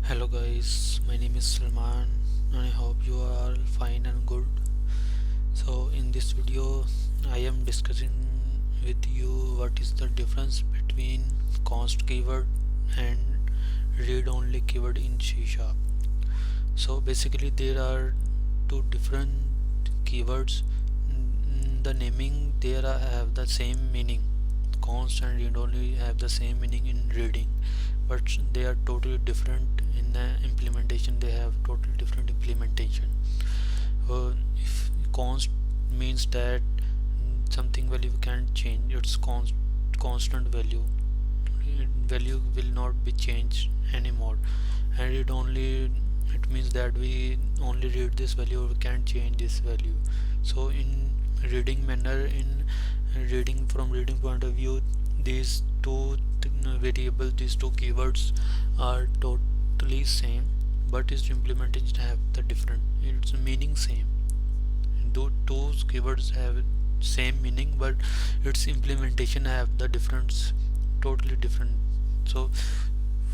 Hello guys, my name is Salman and I hope you are all fine and good. So in this video I am discussing with you what is the difference between const keyword and read only keyword in C#. So basically there are two different keywords. The naming there have the same meaning. Const and read only have the same meaning in reading, but they are totally different in the implementation. They have totally different implementation. If const means that something value can't change, it's constant value. Value will not be changed anymore. And read only, it means that we only read this value, we can't change this value. So in reading manner, in reading from reading point of view, these two variables, these two keywords are totally same, but its implementation have the different, its meaning same. Though two keywords have same meaning, but its implementation have the difference, totally different. So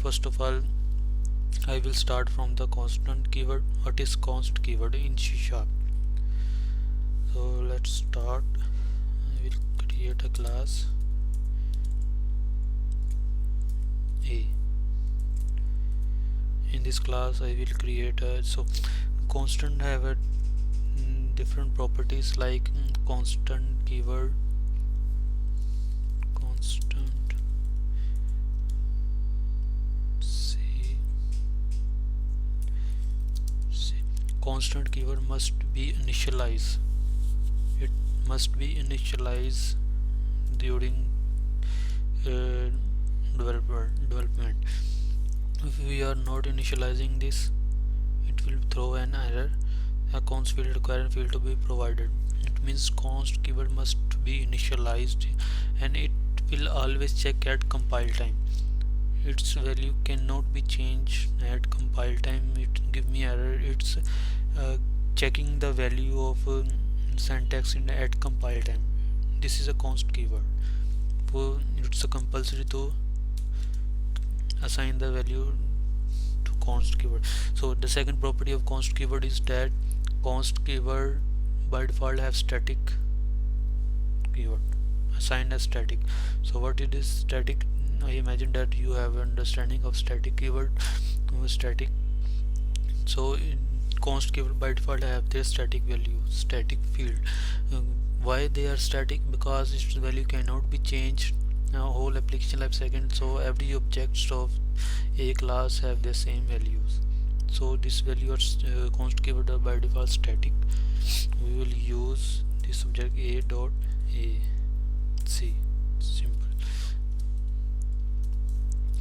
first of all, I will start from the constant keyword. What is const keyword in C#? So let's start. I will create a class A. In this class I will create a, so constant have a different properties like constant keyword, constant constant keyword must be initialize. It must be initialized during development. If we are not initializing this, it will throw an error. A const field require field to be provided. It means const keyword must be initialized, and it will always check at compile time. Its value cannot be changed at compile time. It give me error. It's checking the value of syntax in at compile time. This is a const keyword. So it's a compulsory to assign the value to const keyword. So the second property of const keyword is that const keyword by default have static keyword assigned as static. So what it is static? I imagine that you have understanding of static keyword. Static. So const keyword by default have their static value, static field. Why they are static? Because its value cannot be changed now whole application life cycle. So every objects of a class have the same values. So this value are const keyword are by default static. We will use this object a dot a c, simple.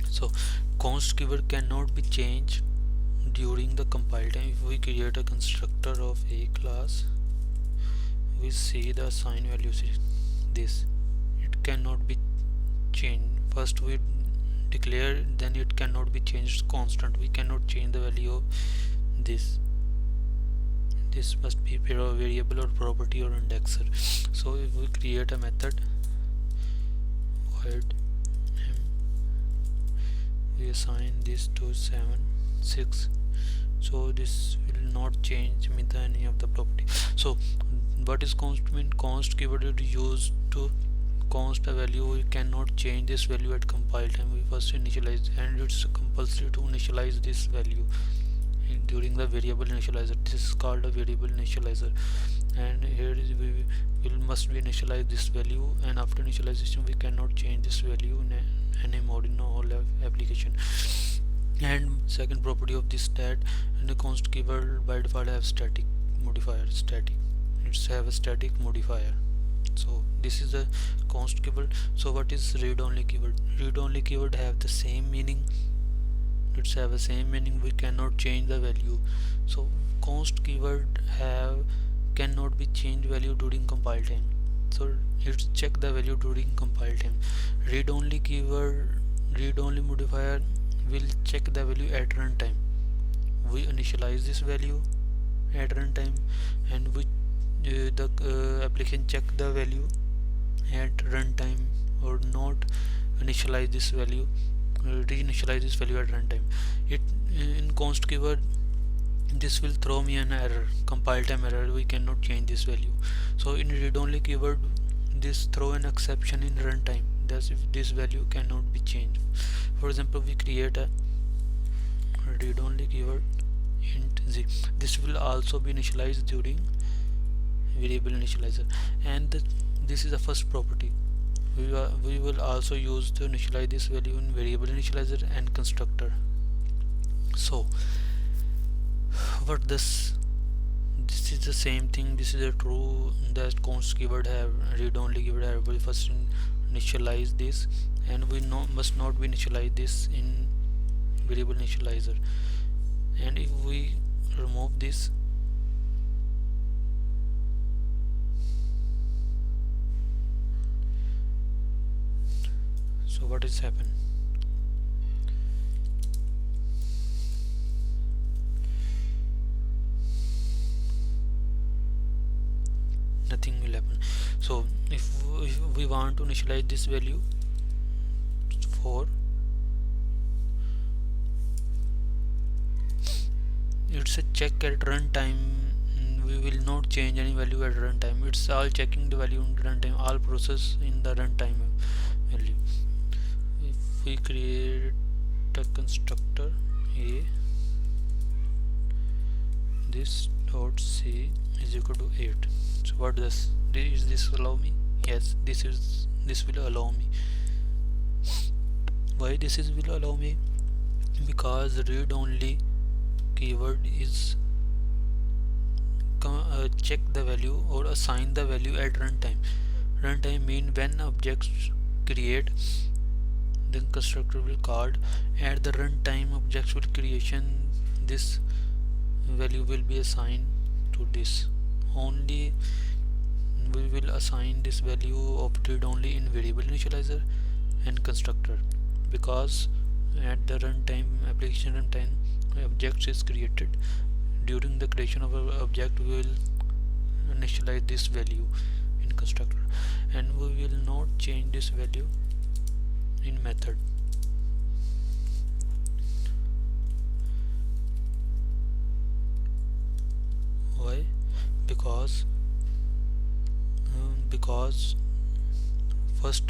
So const keyword cannot be changed during the compile time. If we create a constructor of a class, we see the assign values is this. It cannot be changed. First we declare, then it cannot be changed constant. We cannot change the value of this. This must be a variable or property or indexer. So if we create a method void we assign this to 7 6, so this will not change with any of the property. So what is const mean? Const keyword is used to const a value. We cannot change this value at compile time. We first initialize, and it's compulsory to initialize this value during the variable initializer. This is called a variable initializer, and here is we will must be initialize this value, and after initialization we cannot change this value anymore in the whole application. And second property of this stat, and the const keyword by default have static modifier. Static, it's have a static modifier. So this is the const keyword. So what is read only keyword? Read only keyword have the same meaning. It's have the same meaning. We cannot change the value. So const keyword have cannot be changed value during compile time. So it's check the value during compile time. Read only keyword, read only modifier will check the value at runtime. We initialize this value at runtime, and we the application check the value at runtime or not initialize this value, reinitialize this value at runtime. It in const keyword, this will throw me an error, compile time error, we cannot change this value. So in read only keyword, this throw an exception in runtime, thus if this value cannot be changed. For example, we create a read only keyword int z, this will also be initialized during variable initializer, and this is the first property. We will also use to initialize this value in variable initializer and constructor. So what this is the same thing, this is a true that const keyword have read only keyword have. We first initialize this, and we must not be initialize this in variable initializer. And if we remove this, so what is happened? Nothing will happen. So if we want to initialize this value for, it's a check at runtime, we will not change any value at runtime, it's all checking the value in runtime, all process in the runtime value. If we create a constructor a, this dot c is equal to 8, so what does this allow me? Yes, this will allow me. Why this will allow me? Because read only keyword is check the value or assign the value at runtime. Runtime mean when objects create, then constructor will call. At the runtime objects will creation, this value will be assigned to this. Only we will assign this value of read only in variable initializer and constructor, because at the runtime, application runtime, object is created. During the creation of an object, we will initialize this value in constructor, and we will not change this value in method. Why? Because first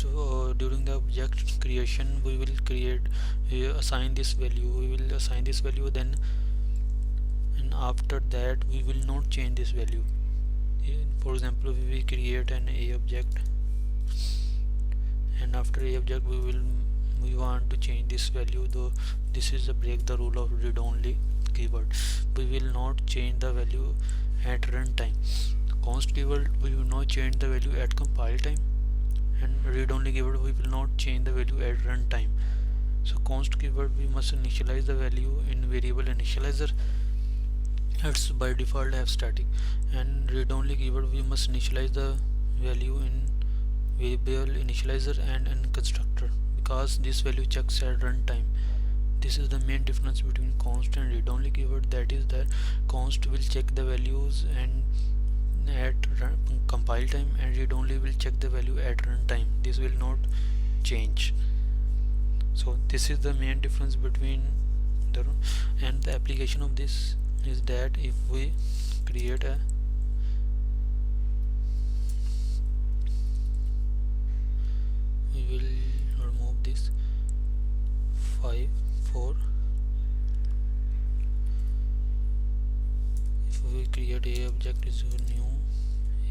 during the object creation we will create assign this value, then and after that we will not change this value. For example, we create an a object, and after a object we want to change this value, though this is a break the rule of read only keyword. We will not change the value at runtime. Const keyword we will not change the value at compile time, and read only keyword we will not change the value at runtime. So const keyword we must initialize the value in variable initializer, it's by default have static, and read only keyword we must initialize the value in variable initializer and in constructor, because this value checks at runtime. This is the main difference between const and read only keyword, that is that const will check the values and at compile time, and read only will check the value at runtime. This will not change. So this is the main difference between the, and the application of this is that if we create a we will remove this 5 4. If we create a object is new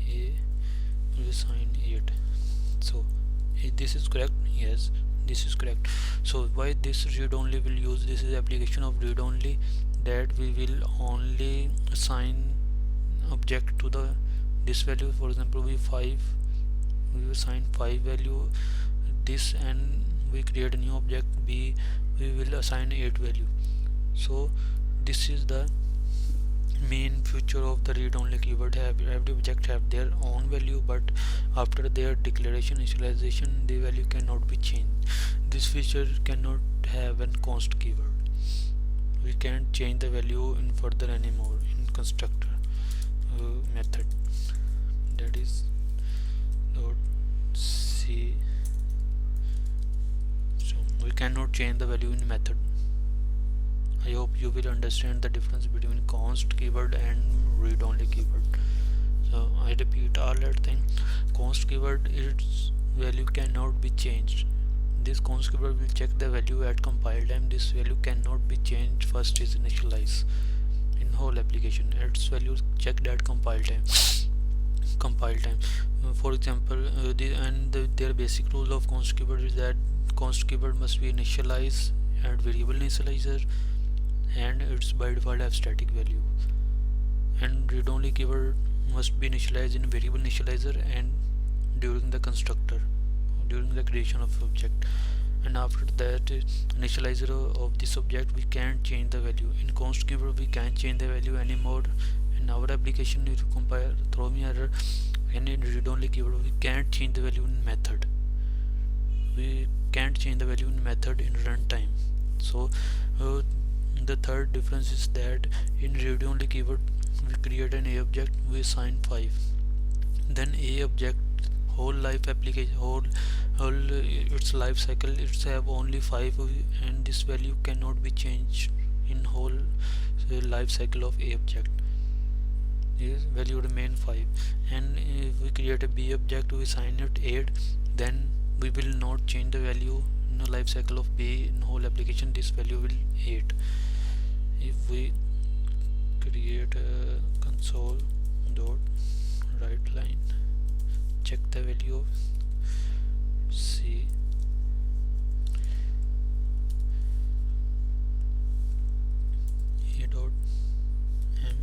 a, will assign 8. So this is correct. Yes, this is correct. So why this read only will use, this is application of read only, that we will only assign object to the this value. For example, we will assign 5 value this, and we create a new object b, we will assign 8 value. So this is the main feature of the read only keyword. Every object have their own value, but after their declaration initialization the value cannot be changed. This feature cannot have an const keyword. We can't change the value in further anymore in constructor method, that is dot c. So we cannot change the value in method. I hope you will understand the difference between const keyword and read only keyword. So I repeat all that thing. Const keyword, its value cannot be changed. This const keyword will check the value at compile time. This value cannot be changed. First is initialize. In whole application, its value checked at compile time. For example, their basic rule of const keyword is that const keyword must be initialized at variable initializer, and it's by default have static value. And read only keyword must be initialized in variable initializer and during the constructor, during the creation of object. And after that initializer of this object, we can't change the value. In const keyword we can't change the value anymore. In our application, if you compare throw me error, and in read only keyword we can't change the value in method. We can't change the value in method in runtime. So the third difference is that in read only keyword we create an a object, we assign 5, then a object whole life application, whole its life cycle, it's have only 5, and this value cannot be changed in whole life cycle of a object. This value remain 5. And if we create a b object, we assign it 8, then we will not change the value in the life cycle of b in whole application. This value will 8. If we create a console dot write line, check the value of c, a dot m,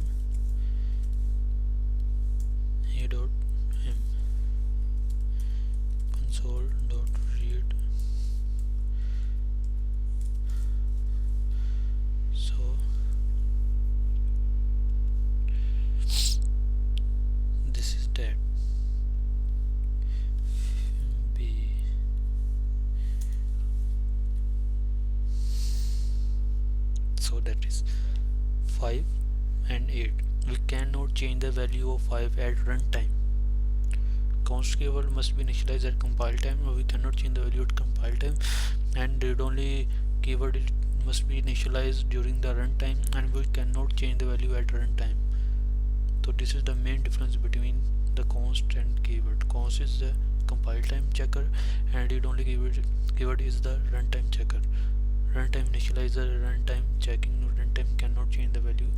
a dot m, console dot read. So this is that b. So that is 5 and 8. We cannot change the value of 5 at runtime. Const keyword must be initialized at compile time, or we cannot change the value at compile time. And read only keyword, it must be initialized during the runtime, and we cannot change the value at runtime. So this is the main difference between the const and keyword. Const is the compile time checker, and read only keyword is the runtime checker. Runtime initializer, runtime checking, runtime cannot change the value.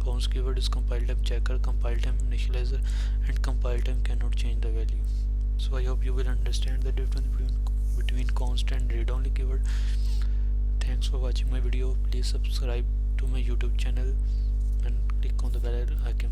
Const keyword is compile time checker, compile time initializer, and compile time cannot change the value. So I hope you will understand the difference between const and read only keyword. Thanks for watching my video. Please subscribe to my YouTube channel and click on the bell icon